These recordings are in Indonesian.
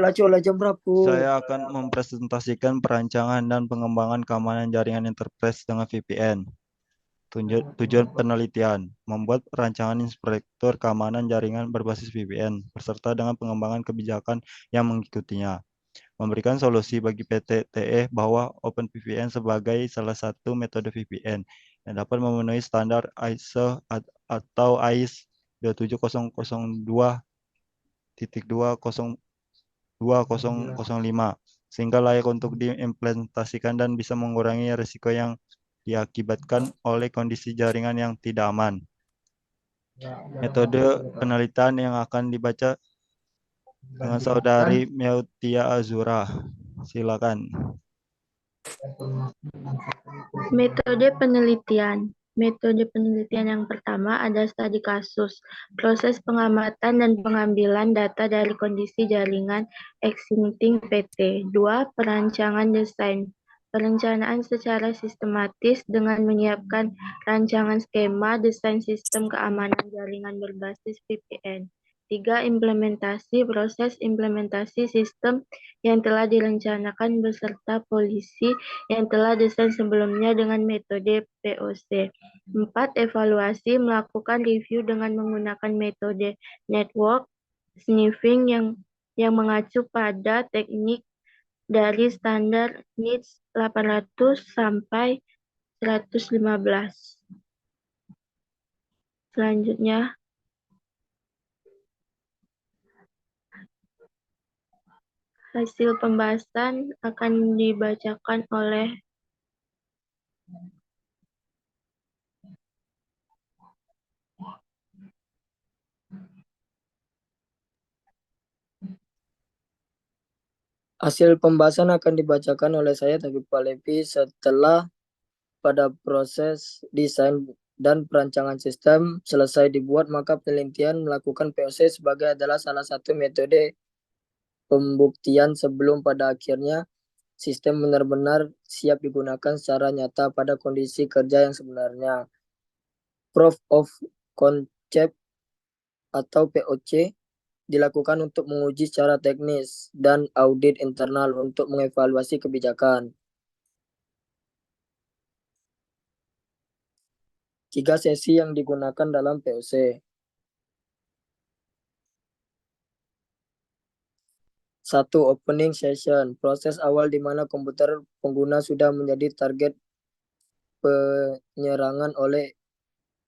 Coba jam berapa? Saya akan mempresentasikan perancangan dan pengembangan keamanan jaringan enterprise dengan VPN. Tujuan penelitian, membuat rancangan inspektur keamanan jaringan berbasis VPN, beserta dengan pengembangan kebijakan yang mengikutinya. Memberikan solusi bagi PT TE bahwa OpenVPN sebagai salah satu metode VPN yang dapat memenuhi standar ISO atau IS 27002.2005 sehingga layak untuk diimplementasikan dan bisa mengurangi risiko yang diakibatkan oleh kondisi jaringan yang tidak aman. Metode penelitian yang akan dibaca dengan saudari Meutia Azura. Silakan. Metode penelitian. Metode penelitian yang pertama ada studi kasus, proses pengamatan dan pengambilan data dari kondisi jaringan existing PT. 2. Perancangan desain. Perencanaan secara sistematis dengan menyiapkan rancangan skema desain sistem keamanan jaringan berbasis VPN. 3. Implementasi. Proses implementasi sistem yang telah direncanakan beserta polisi yang telah desain sebelumnya dengan metode POC. 4. Evaluasi, melakukan review dengan menggunakan metode network sniffing yang mengacu pada teknik dari standar NIST 800 sampai 115. Selanjutnya, hasil pembahasan akan dibacakan oleh Hasil pembahasan akan dibacakan oleh saya Tabib Palevi setelah pada proses desain dan perancangan sistem selesai dibuat, maka penelitian melakukan POC sebagai adalah salah satu metode pembuktian sebelum pada akhirnya sistem benar-benar siap digunakan secara nyata pada kondisi kerja yang sebenarnya. Proof of Concept atau POC dilakukan untuk menguji secara teknis dan audit internal untuk mengevaluasi kebijakan. 3 sesi yang digunakan dalam POC. 1. Opening session, proses awal di mana komputer pengguna sudah menjadi target penyerangan oleh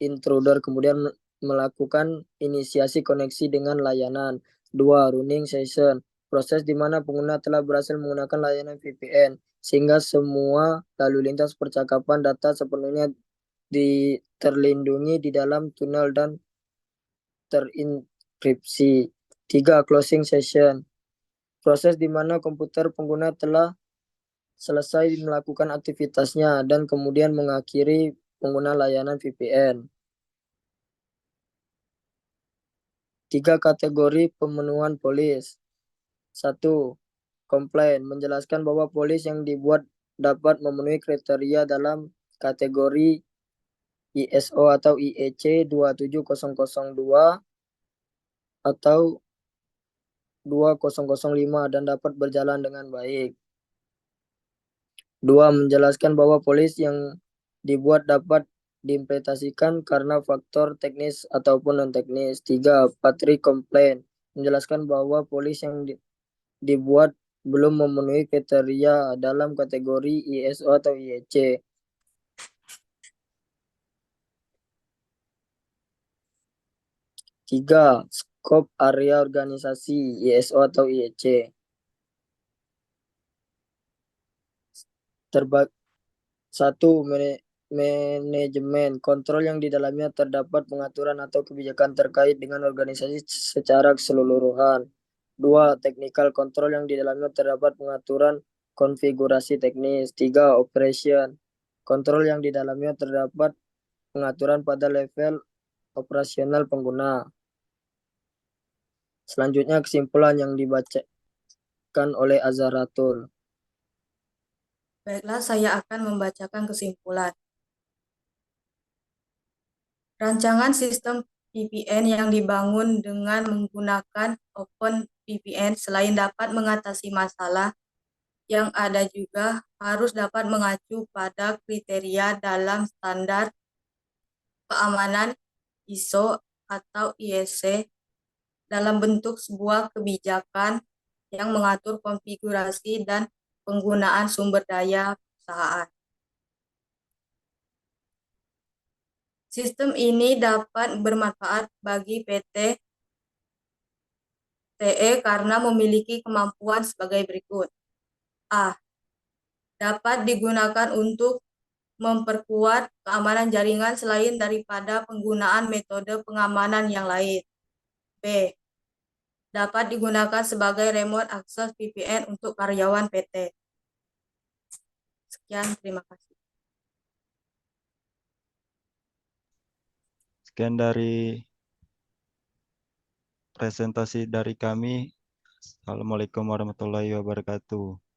intruder, kemudian melakukan inisiasi koneksi dengan layanan. 2. Running session, proses di mana pengguna telah berhasil menggunakan layanan VPN, sehingga semua lalu lintas percakapan data sepenuhnya terlindungi di dalam tunnel dan terinkripsi. 3. Closing session, proses di mana komputer pengguna telah selesai melakukan aktivitasnya dan kemudian mengakhiri pengguna layanan VPN. 3. Kategori pemenuhan polis. 1. Komplain, menjelaskan bahwa polis yang dibuat dapat memenuhi kriteria dalam kategori ISO atau IEC 27002 atau 2005 dan dapat berjalan dengan baik. 2. Menjelaskan bahwa polis yang dibuat dapat diimplementasikan karena faktor teknis ataupun non-teknis. 3. Patri komplain, menjelaskan bahwa polis yang dibuat belum memenuhi kriteria dalam kategori ISO atau IEC. 3. Skop area organisasi ISO atau IEC. 1. Manajemen, kontrol yang di dalamnya terdapat pengaturan atau kebijakan terkait dengan organisasi secara keseluruhan. 2. Technical control yang di dalamnya terdapat pengaturan konfigurasi teknis. 3. Operation, kontrol yang di dalamnya terdapat pengaturan pada level operasional pengguna. Selanjutnya kesimpulan yang dibacakan oleh Azharatul. Baiklah, saya akan membacakan kesimpulan. Rancangan sistem VPN yang dibangun dengan menggunakan OpenVPN selain dapat mengatasi masalah yang ada juga harus dapat mengacu pada kriteria dalam standar keamanan ISO atau IEC dalam bentuk sebuah kebijakan yang mengatur konfigurasi dan penggunaan sumber daya perusahaan. Sistem ini dapat bermanfaat bagi PT TE karena memiliki kemampuan sebagai berikut. A. Dapat digunakan untuk memperkuat keamanan jaringan selain daripada penggunaan metode pengamanan yang lain. B. Dapat digunakan sebagai remote access VPN untuk karyawan PT. Sekian, terima kasih. Sekian dari presentasi dari kami. Assalamualaikum warahmatullahi wabarakatuh.